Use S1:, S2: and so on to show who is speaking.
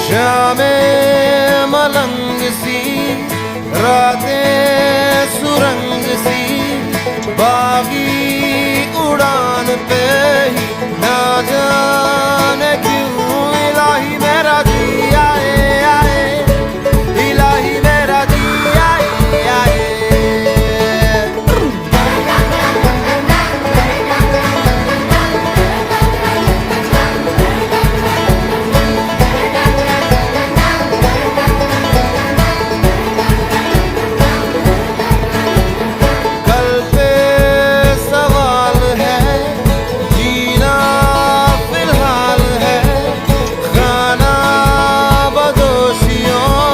S1: शामें मलंग सी, रातें सुरंग सी, बागी उड़ान पे ही ना